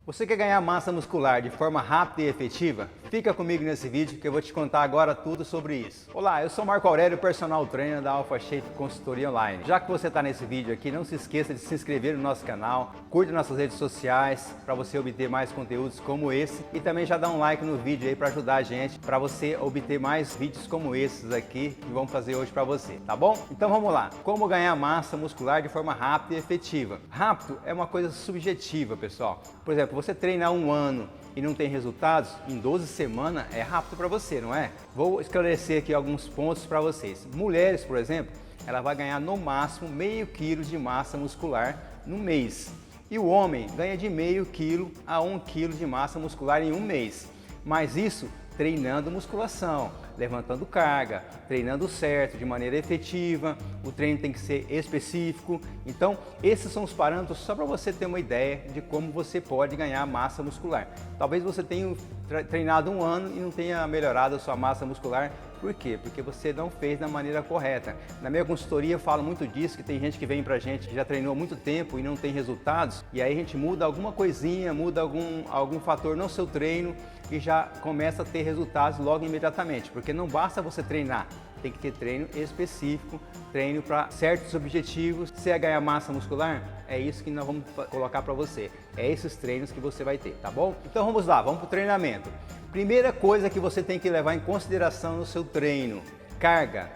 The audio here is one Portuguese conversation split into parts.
Você quer ganhar massa muscular de forma rápida e efetiva? Fica comigo nesse vídeo que eu vou te contar agora tudo sobre isso. Olá, eu sou Marco Aurélio, personal trainer da Alpha Shape Consultoria Online. Já que você está nesse vídeo aqui, não se esqueça de se inscrever no nosso canal, curta nossas redes sociais para você obter mais conteúdos como esse e também já dá um like no vídeo aí para ajudar a gente, para você obter mais vídeos como esses aqui que vamos fazer hoje para você, tá bom? Então vamos lá. Como ganhar massa muscular de forma rápida e efetiva? Rápido é uma coisa subjetiva, pessoal. Por exemplo, você treina há um ano e não tem resultados, em 12 semanas é rápido para você, não é? Vou esclarecer aqui alguns pontos para vocês. Mulheres, por exemplo, ela vai ganhar no máximo meio quilo de massa muscular no mês. E o homem ganha de meio quilo a 1 quilo de massa muscular em um mês. Mas isso treinando musculação, levantando carga, treinando certo, de maneira efetiva, o treino tem que ser específico. Então, esses são os parâmetros só para você ter uma ideia de como você pode ganhar massa muscular. Talvez você tenha treinado um ano e não tenha melhorado a sua massa muscular. Por quê? Porque você não fez da maneira correta. Na minha consultoria eu falo muito disso, que tem gente que vem pra gente que já treinou há muito tempo e não tem resultados, e aí a gente muda alguma coisinha, muda algum fator no seu treino e já começa a ter resultados logo imediatamente, porque não basta você treinar, tem que ter treino específico, treino para certos objetivos. Se é ganhar massa muscular, é isso que nós vamos colocar para você, é esses treinos que você vai ter, tá bom? Então vamos lá, vamos para o treinamento. Primeira coisa que você tem que levar em consideração no seu treino, carga.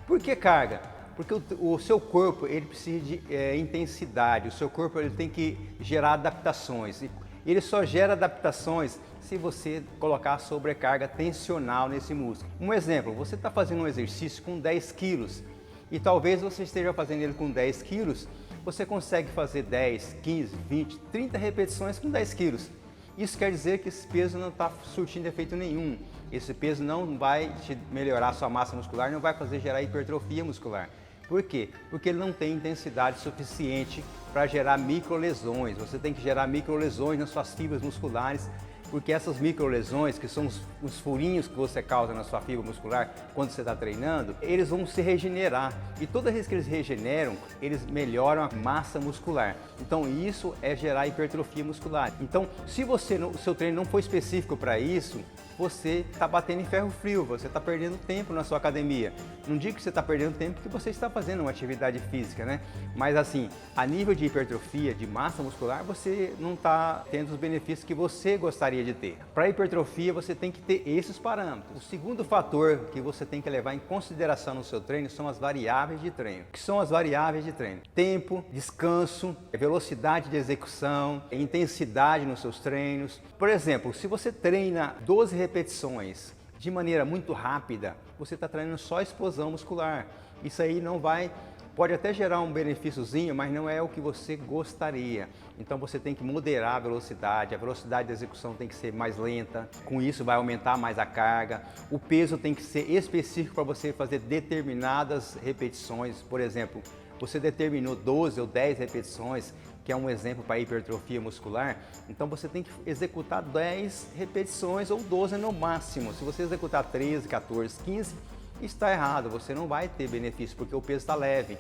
Por que carga? Porque o seu corpo ele precisa de intensidade, o seu corpo ele tem que gerar adaptações. Ele só gera adaptações se você colocar sobrecarga tensional nesse músculo. Um exemplo, você está fazendo um exercício com 10 quilos e talvez você esteja fazendo ele com 10 quilos, você consegue fazer 10, 15, 20, 30 repetições com 10 quilos. Isso quer dizer que esse peso não está surtindo efeito nenhum. Esse peso não vai te melhorar a sua massa muscular, não vai fazer gerar hipertrofia muscular. Por quê? Porque ele não tem intensidade suficiente para gerar microlesões. Você tem que gerar microlesões nas suas fibras musculares, porque essas microlesões, que são os furinhos que você causa na sua fibra muscular quando você está treinando, eles vão se regenerar. E toda vez que eles regeneram, eles melhoram a massa muscular. Então isso é gerar hipertrofia muscular. Então se o seu treino não for específico para isso, você está batendo em ferro frio, você está perdendo tempo na sua academia. Não digo que você está perdendo tempo porque você está fazendo uma atividade física, né? Mas assim, a nível de hipertrofia, de massa muscular, você não está tendo os benefícios que você gostaria de ter. Para hipertrofia, você tem que ter esses parâmetros. O segundo fator que você tem que levar em consideração no seu treino são as variáveis de treino. O que são as variáveis de treino? Tempo, descanso, velocidade de execução, intensidade nos seus treinos. Por exemplo, se você treina 12 repetições de maneira muito rápida, você está treinando só explosão muscular. Isso aí não vai, pode até gerar um benefíciozinho, mas não é o que você gostaria. Então você tem que moderar a velocidade de execução tem que ser mais lenta, com isso vai aumentar mais a carga. O peso tem que ser específico para você fazer determinadas repetições. Por exemplo, você determinou 12 ou 10 repetições, que é um exemplo para hipertrofia muscular, então você tem que executar 10 repetições ou 12 no máximo. Se você executar 13, 14, 15, está errado, você não vai ter benefício porque o peso está leve.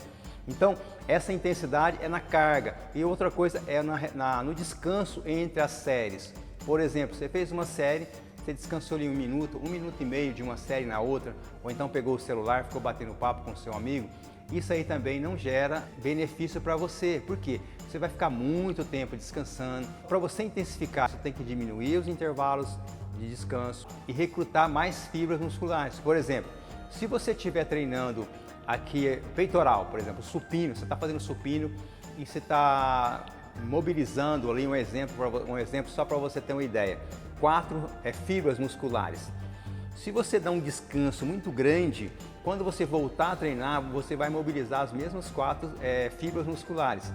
Então, essa intensidade é na carga. E outra coisa é no descanso entre as séries. Por exemplo, você fez uma série, você descansou ali um minuto e meio de uma série na outra, ou então pegou o celular, ficou batendo papo com o seu amigo. Isso aí também não gera benefício para você. Por quê? Você vai ficar muito tempo descansando. Para você intensificar, você tem que diminuir os intervalos de descanso e recrutar mais fibras musculares. Por exemplo, se você estiver treinando aqui peitoral, por exemplo, supino, você está fazendo supino e você está mobilizando ali um exemplo só para você ter uma ideia. 4 fibras musculares. Se você dá um descanso muito grande, quando você voltar a treinar, você vai mobilizar as mesmas 4 fibras musculares.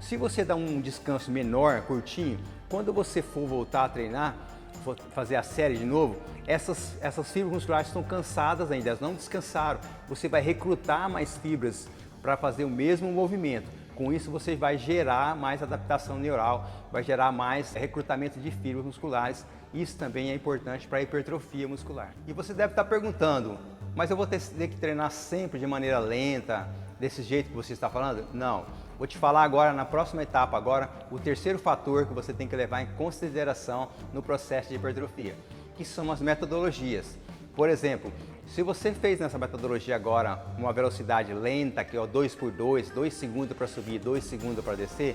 Se você dá um descanso menor, curtinho, quando você for voltar a treinar, for fazer a série de novo, essas fibras musculares estão cansadas ainda, elas não descansaram. Você vai recrutar mais fibras para fazer o mesmo movimento. Com isso você vai gerar mais adaptação neural, vai gerar mais recrutamento de fibras musculares. Isso também é importante para a hipertrofia muscular. E você deve estar perguntando, mas eu vou ter que treinar sempre de maneira lenta, desse jeito que você está falando? Não. Vou te falar agora, na próxima etapa agora, o terceiro fator que você tem que levar em consideração no processo de hipertrofia, que são as metodologias. Por exemplo, se você fez nessa metodologia agora uma velocidade lenta, que é o 2x2, 2 segundos para subir, 2 segundos para descer,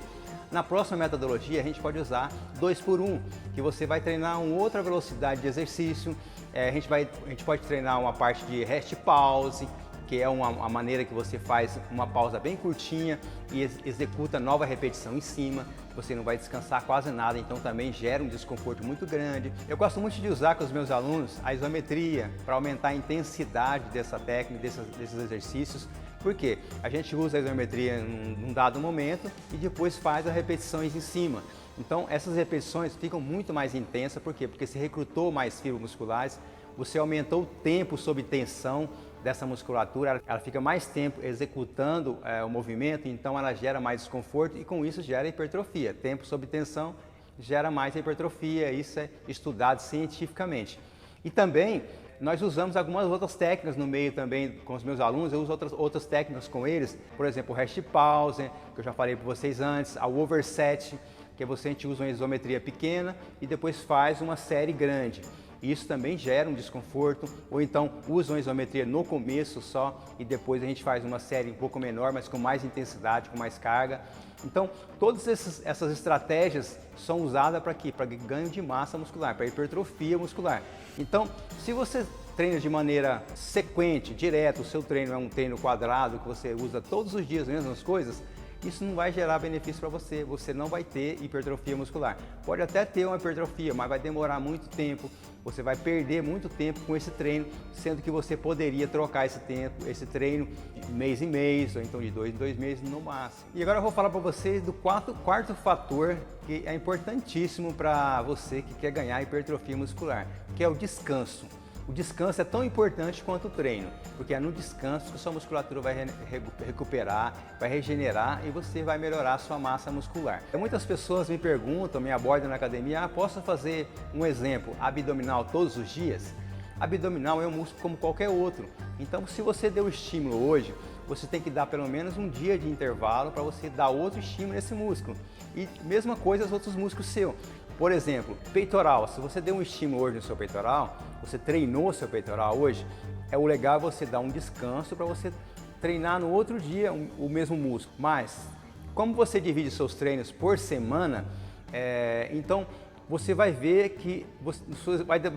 na próxima metodologia a gente pode usar 2x1, que você vai treinar uma outra velocidade de exercício, a gente pode treinar uma parte de rest pause, que é uma maneira que você faz uma pausa bem curtinha e executa nova repetição em cima. Você não vai descansar quase nada, então também gera um desconforto muito grande. Eu gosto muito de usar com os meus alunos a isometria para aumentar a intensidade dessa técnica, desses exercícios. Por quê? A gente usa a isometria num dado momento e depois faz as repetições em cima. Então essas repetições ficam muito mais intensas, por quê? Porque você recrutou mais fibras musculares, você aumentou o tempo sob tensão dessa musculatura, ela fica mais tempo executando o movimento, então ela gera mais desconforto e com isso gera hipertrofia. Tempo sob tensão gera mais hipertrofia, isso é estudado cientificamente. E também nós usamos algumas outras técnicas no meio também com os meus alunos, eu uso outras técnicas com eles, por exemplo, o rest pause, que eu já falei para vocês antes, a overset, que a gente usa uma isometria pequena e depois faz uma série grande. Isso também gera um desconforto, ou então usa uma isometria no começo só e depois a gente faz uma série um pouco menor, mas com mais intensidade, com mais carga. Então, todas essas estratégias são usadas para quê? Para ganho de massa muscular, para hipertrofia muscular. Então, se você treina de maneira sequente, direto, o seu treino é um treino quadrado, que você usa todos os dias as mesmas coisas, isso não vai gerar benefício para você, você não vai ter hipertrofia muscular. Pode até ter uma hipertrofia, mas vai demorar muito tempo, você vai perder muito tempo com esse treino, sendo que você poderia trocar esse treino de mês em mês, ou então de 2 em 2 meses no máximo. E agora eu vou falar para vocês do quarto fator que é importantíssimo para você que quer ganhar hipertrofia muscular, que é o descanso. O descanso é tão importante quanto o treino, porque é no descanso que a sua musculatura vai recuperar, vai regenerar e você vai melhorar a sua massa muscular. Muitas pessoas me perguntam, me abordam na academia, posso fazer um exemplo, abdominal todos os dias? Abdominal é um músculo como qualquer outro, então se você deu estímulo hoje, você tem que dar pelo menos um dia de intervalo para você dar outro estímulo nesse músculo. E mesma coisa os outros músculos seus. Por exemplo, peitoral, se você deu um estímulo hoje no seu peitoral, você treinou seu peitoral hoje, o legal é você dar um descanso para você treinar no outro dia o mesmo músculo. Mas, como você divide seus treinos por semana, então você vai ver que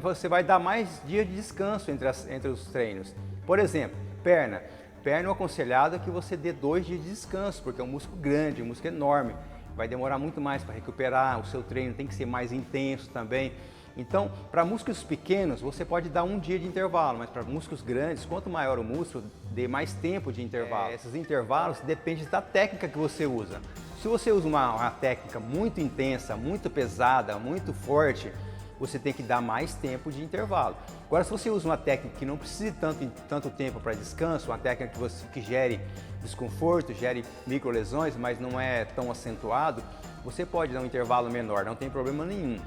você vai dar mais dias de descanso entre os treinos. Por exemplo, perna. Perna é aconselhado que você dê 2 dias de descanso, porque é um músculo grande, um músculo enorme. Vai demorar muito mais para recuperar, o seu treino tem que ser mais intenso também. Então, para músculos pequenos, você pode dar um dia de intervalo, mas para músculos grandes, quanto maior o músculo, dê mais tempo de intervalo. Esses intervalos dependem da técnica que você usa. Se você usa uma técnica muito intensa, muito pesada, muito forte, você tem que dar mais tempo de intervalo. Agora, se você usa uma técnica que não precisa tanto tempo para descanso, uma técnica que gere desconforto, gere microlesões, mas não é tão acentuado, você pode dar um intervalo menor, não tem problema nenhum.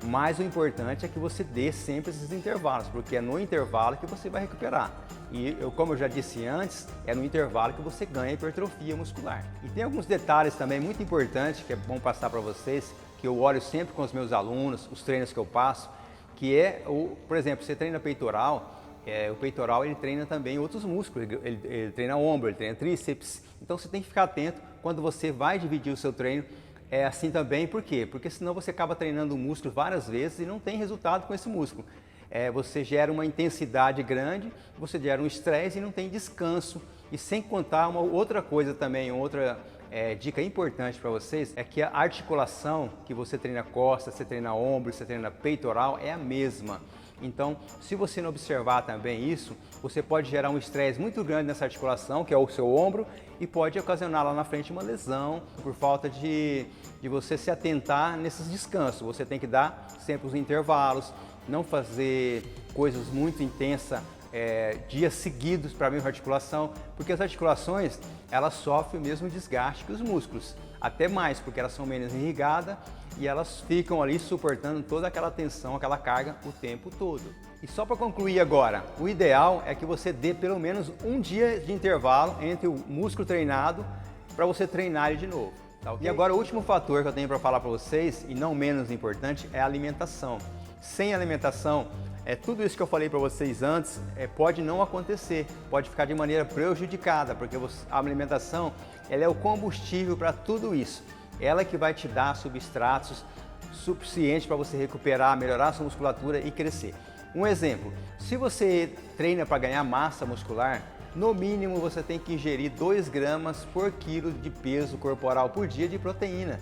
Mas o importante é que você dê sempre esses intervalos, porque é no intervalo que você vai recuperar. E como eu já disse antes, é no intervalo que você ganha hipertrofia muscular. E tem alguns detalhes também muito importantes que é bom passar para vocês, que eu olho sempre com os meus alunos, os treinos que eu passo, que por exemplo, você treina peitoral, o peitoral ele treina também outros músculos, ele treina ombro, ele treina tríceps, então você tem que ficar atento quando você vai dividir o seu treino, assim também, por quê? Porque senão você acaba treinando o músculo várias vezes e não tem resultado com esse músculo. Você gera uma intensidade grande, você gera um estresse e não tem descanso. E sem contar uma outra coisa também, outra dica importante para vocês, é que a articulação que você treina costas, você treina ombro, você treina peitoral, é a mesma. Então, se você não observar também isso, você pode gerar um estresse muito grande nessa articulação, que é o seu ombro, e pode ocasionar lá na frente uma lesão, por falta de você se atentar nesses descansos. Você tem que dar sempre os intervalos, não fazer coisas muito intensas, dias seguidos para a mesma articulação, porque as articulações, elas sofrem o mesmo desgaste que os músculos, até mais, porque elas são menos irrigadas e elas ficam ali suportando toda aquela tensão, aquela carga o tempo todo. E só para concluir agora, o ideal é que você dê pelo menos um dia de intervalo entre o músculo treinado para você treinar ele de novo. Tá, okay? E agora o último fator que eu tenho para falar para vocês, e não menos importante, é a alimentação. Sem alimentação, tudo isso que eu falei para vocês antes pode não acontecer, pode ficar de maneira prejudicada, porque a alimentação ela é o combustível para tudo isso. Ela que vai te dar substratos suficientes para você recuperar, melhorar a sua musculatura e crescer. Um exemplo, se você treina para ganhar massa muscular, no mínimo você tem que ingerir 2 gramas por quilo de peso corporal por dia de proteína.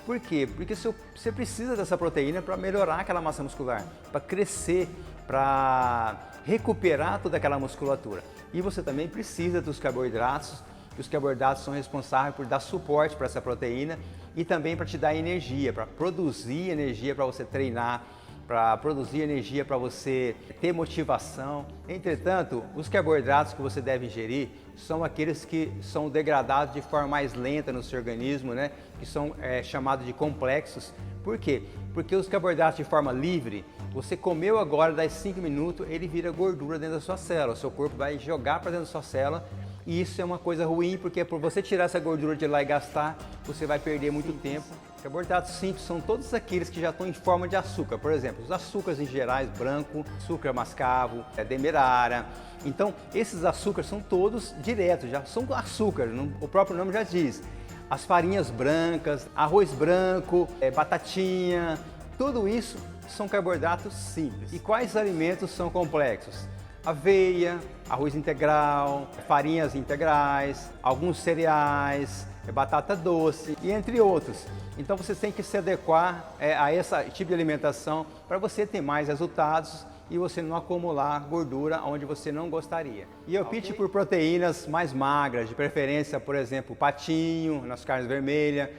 Por quê? Porque você precisa dessa proteína para melhorar aquela massa muscular, para crescer, para recuperar toda aquela musculatura. E você também precisa dos carboidratos, que os carboidratos são responsáveis por dar suporte para essa proteína e também para te dar energia, para produzir energia para você treinar, para produzir energia para você ter motivação. Entretanto, os carboidratos que você deve ingerir são aqueles que são degradados de forma mais lenta no seu organismo, né? Que são chamados de complexos. Por quê? Porque os carboidratos de forma livre, você comeu agora, dá 5 minutos, ele vira gordura dentro da sua célula. O seu corpo vai jogar para dentro da sua célula. E isso é uma coisa ruim, porque por você tirar essa gordura de lá e gastar, você vai perder muito tempo. Carboidratos simples são todos aqueles que já estão em forma de açúcar. Por exemplo, os açúcares em gerais, branco, açúcar mascavo, demerara. Então, esses açúcares são todos diretos, já são açúcar, o próprio nome já diz. As farinhas brancas, arroz branco, batatinha, tudo isso são carboidratos simples. E quais alimentos são complexos? Aveia, arroz integral, farinhas integrais, alguns cereais, batata doce e entre outros. Então você tem que se adequar a esse tipo de alimentação para você ter mais resultados e você não acumular gordura onde você não gostaria. E opte por proteínas mais magras, de preferência, por exemplo, patinho nas carnes vermelhas,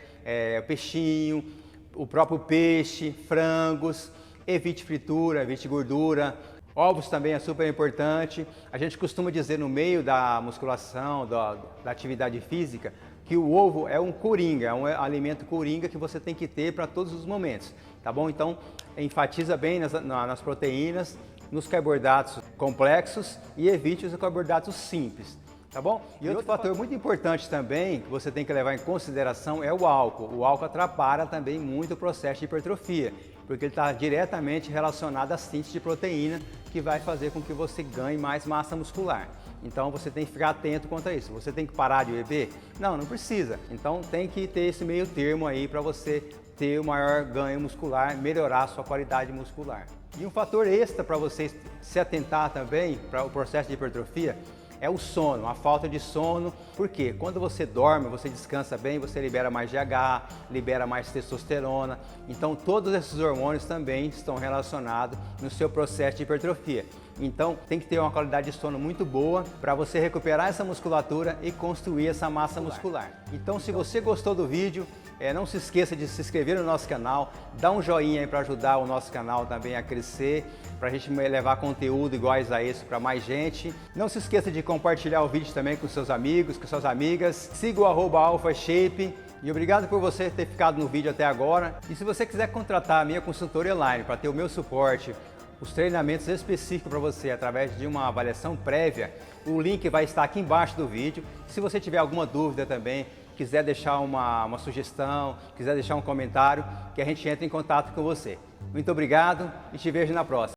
peixinho, o próprio peixe, frangos, evite fritura, evite gordura. Ovos também é super importante. A gente costuma dizer no meio da musculação, da atividade física, que o ovo é um coringa, é um alimento coringa que você tem que ter para todos os momentos, tá bom? Então, enfatiza bem nas proteínas, nos carboidratos complexos e evite os carboidratos simples, tá bom? E outro fator muito importante também que você tem que levar em consideração é o álcool. O álcool atrapalha também muito o processo de hipertrofia, porque ele está diretamente relacionado à síntese de proteína, que vai fazer com que você ganhe mais massa muscular. Então você tem que ficar atento quanto a isso. Você tem que parar de beber? Não, não precisa. Então tem que ter esse meio termo aí para você ter o maior ganho muscular, melhorar a sua qualidade muscular. E um fator extra para você se atentar também para o processo de hipertrofia é o sono, a falta de sono. Por quê? Quando você dorme, você descansa bem, você libera mais GH, libera mais testosterona. Então todos esses hormônios também estão relacionados no seu processo de hipertrofia. Então tem que ter uma qualidade de sono muito boa para você recuperar essa musculatura e construir essa massa muscular. Então se você gostou do vídeo, não se esqueça de se inscrever no nosso canal, dá um joinha aí para ajudar o nosso canal também a crescer, para a gente levar conteúdo iguais a esse para mais gente. Não se esqueça de compartilhar o vídeo também com seus amigos, com suas amigas. Siga o @AlphaShape. E obrigado por você ter ficado no vídeo até agora. E se você quiser contratar a minha consultoria online para ter o meu suporte, os treinamentos específicos para você através de uma avaliação prévia, o link vai estar aqui embaixo do vídeo. Se você tiver alguma dúvida também, quiser deixar uma sugestão, quiser deixar um comentário, que a gente entre em contato com você. Muito obrigado e te vejo na próxima.